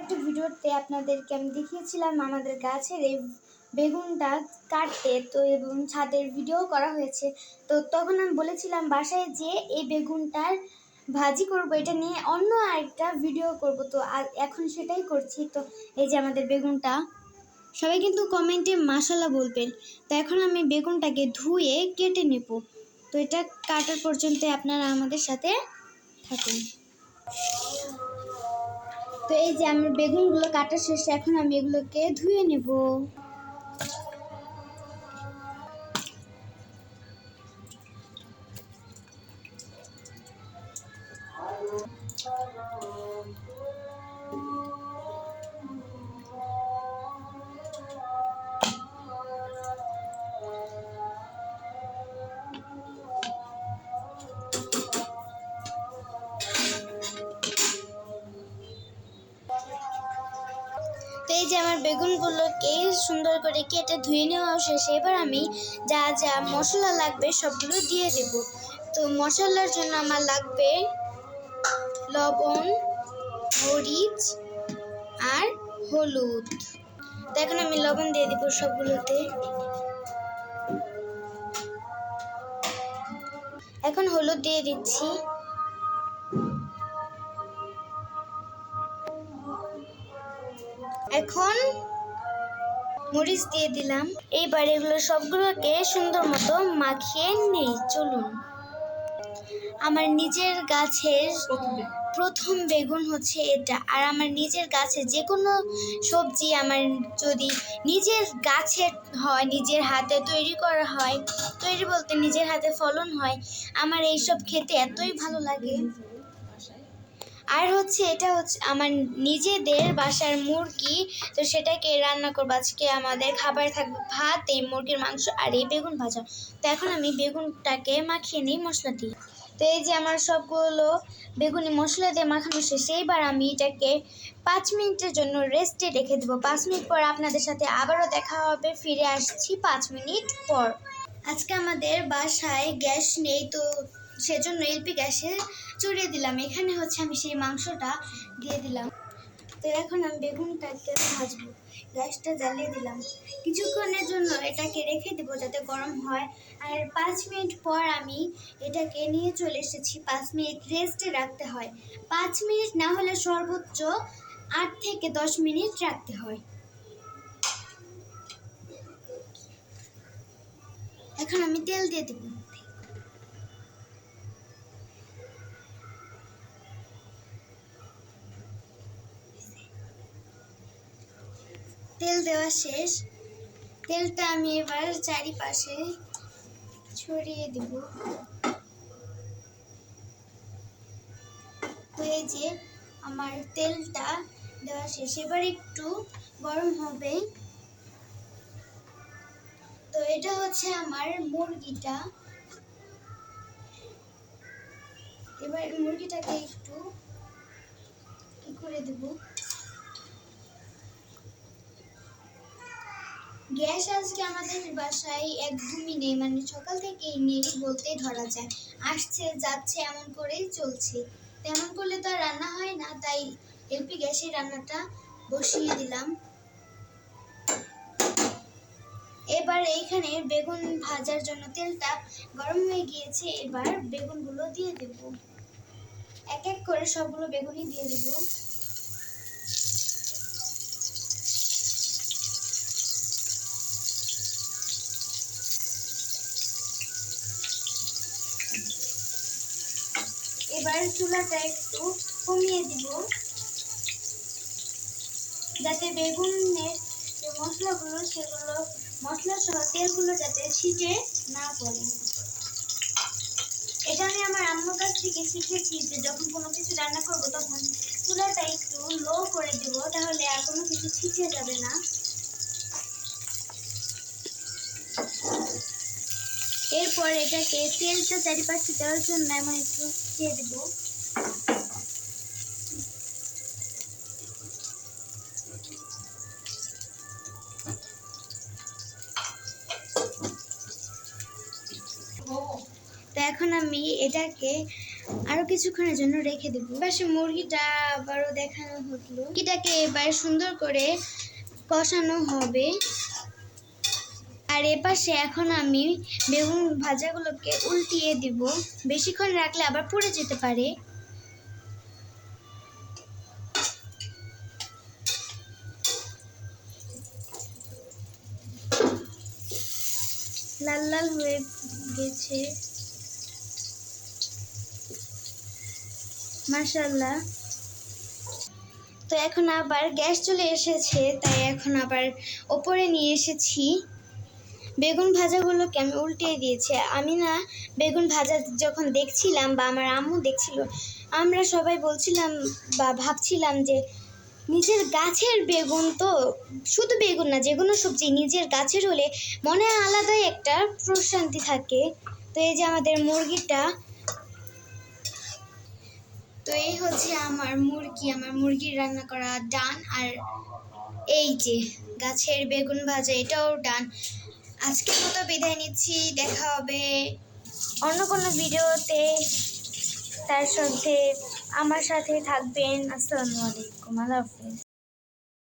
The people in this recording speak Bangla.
একটা ভিডিওতে আপনাদেরকে আমি দেখিয়েছিলাম আমাদের গাছের এই বেগুনটা কাটতে, তো এবং ছাদের ভিডিও করা হয়েছে। তো তখন আমি বলেছিলাম বাসায় যে এই বেগুনটার ভাজি করব, এটা নিয়ে অন্য আরেকটা ভিডিও করব। তো এখন সেটাই করছি। তো এই যে আমাদের বেগুনটা, সবাই কিন্তু কমেন্টে মাশাআল্লাহ বলবেন। তো এখন আমি বেগুনটাকে ধুয়ে কেটে নেব। তো এটা কাটার পর্যন্ত আপনারা আমাদের সাথে থাকুন। তো এই যে আমার বেগুনগুলো কাটা শেষ, এখন আমি এগুলোকে ধুয়ে নেব। তো এই যে আমার বেগুনগুলোকে সুন্দর করে কেটে ধুয়ে নেওয়া শেষে এবার আমি যা যা মশলা লাগবে সবগুলো দিয়ে দেব। তো মশলার জন্য আমার লাগবে লবণ, মরিচ আর হলুদ। তো এখন আমি লবণ দিয়ে দেব সবগুলোতে। এখন হলুদ দিয়ে দিচ্ছি। এখন মরিচ দিয়ে দিলাম। এইবার এগুলো সবগুলোকে সুন্দর মতো মাখিয়ে নেই। চলুন। আমার নিজের গাছের প্রথম বেগুন হচ্ছে এটা। আর আমার নিজের গাছে যে কোনো সবজি আমার যদি নিজের গাছের হয়, নিজের হাতে তৈরি করা হয়, তৈরি বলতে নিজের হাতে ফলন হয়, আমার এইসব খেতে এতই ভালো লাগে। আর হচ্ছে এটা হচ্ছে আমার নিজেদের বাসার মুরগি। তো সেটাকে রান্না করবো আজকে। আমাদের খাবারে থাকবে ভাত, এই মুরগির মাংস আর এই বেগুন ভাজা। তো এখন আমি বেগুনটাকে মাখিয়ে নিই মশলা দিয়ে। তো এই যে আমার সবগুলো বেগুনি মশলা দিয়ে মাখানো শেষে এইবার আমি এটাকে 5 মিনিটের জন্য রেস্টে রেখে দেবো। 5 মিনিট পর আপনাদের সাথে আবারও দেখা হবে। ফিরে আসছি 5 মিনিট পর। আজকে আমাদের বাসায় গ্যাস নেই, তো সেজন্য এলপি গ্যাসে চড়িয়ে দিলাম। এখানে হচ্ছে আমি সেই মাংসটা দিয়ে দিলাম। তো এখন আমি বেগুনটাকে ভাজবো। গ্যাসটা জ্বালিয়ে দিলাম। কিছুক্ষণের জন্য এটাকে রেখে দেবো যাতে গরম হয়। আর 5 মিনিট পর আমি এটাকে নিয়ে চলে এসেছি। 5 মিনিট রেস্টে রাখতে হয়। 5 মিনিট না হলে সর্বোচ্চ 8 থেকে 10 মিনিট রাখতে হয়। এখন আমি তেল দিয়ে দেব। তেল দেওয়া শেষ। তেলটা আমি এবার চারিপাশে ছড়িয়ে দেব। তো এই যে আমার তেলটা দেওয়া শেষ। এবার একটু গরম হবে। তো এটা হচ্ছে আমার মুরগিটা। এবার মুরগিটাকে একটু করে দেব। গ্যাস আজকে আমাদের বাসায় একদমই নেই, মানে সকাল থেকেই নেই বলতেই ধরা যায়। আসছে যাচ্ছে এমন করেই চলছে। তেমন করলে তো আর রান্না হয় না, তাই এলপি গ্যাসে রান্নাটা বসিয়ে দিলাম। এবার এইখানে বেগুন ভাজার জন্য তেলটা গরম হয়ে গিয়েছে। এবার বেগুনগুলো দিয়ে দেব। এক এক করে সবগুলো বেগুনই দিয়ে দেব। এবার চুলাটা একটু কমিয়ে দিব যাতে বেগুনের যে মশলাগুলো সেগুলো মশলা সহ তেলগুলো যাতে ছিটে না পড়ে। এটা আমি আমার আম্মুর কাছ থেকে শিখেছি যে যখন কোনো কিছু রান্না করব তখন চুলাটা একটু লো করে দেব, তাহলে আর কোনো কিছু ছিটে যাবে না। এরপর এটাকে তেলটা চারিপাশে দেওয়ার জন্য এমন একটু দিয়ে দেব। তো এখন আমি এটাকে আরো কিছুক্ষণের জন্য রেখে দেবো। পাশে মুরগিটা আবারও দেখানো হলো, মুরগিটাকে এবার সুন্দর করে কষানো হবে। আর এপাশে এখন আমি বেগুন ভাজাগুলোকে উল্টিয়ে দিব, বেশিক্ষণ রাখলে আবার পুড়ে যেতে পারে। লাল লাল হয়ে গেছে মাশাআল্লাহ। তো এখন আবার গ্যাস চলে এসেছে, তাই এখন আবার ওপরে নিয়ে এসেছি। বেগুন ভাজাগুলোকে আমি উল্টিয়ে দিয়েছি। আমি না বেগুন ভাজা যখন দেখছিলাম বা আমার আম্মু দেখছিল, আমরা সবাই বলছিলাম বা ভাবছিলাম যে নিজের গাছের বেগুন, তো শুধু বেগুন না, যে কোনো সবজি নিজের গাছের হলে মনে আলাদাই একটা প্রশান্তি থাকে। তো এই যে আমাদের মুরগিটা, তো এই হচ্ছে আমার মুরগির রান্না করা ডান। আর এই যে গাছের বেগুন ভাজা, এটাও ডান। আজকের মতো বিদায় নিচ্ছি, দেখা হবে অন্য কোনো ভিডিওতে। তার সাথে আমার সাথে থাকবেন। আসসালামু আলাইকুম, আল্লাহ হাফেজ।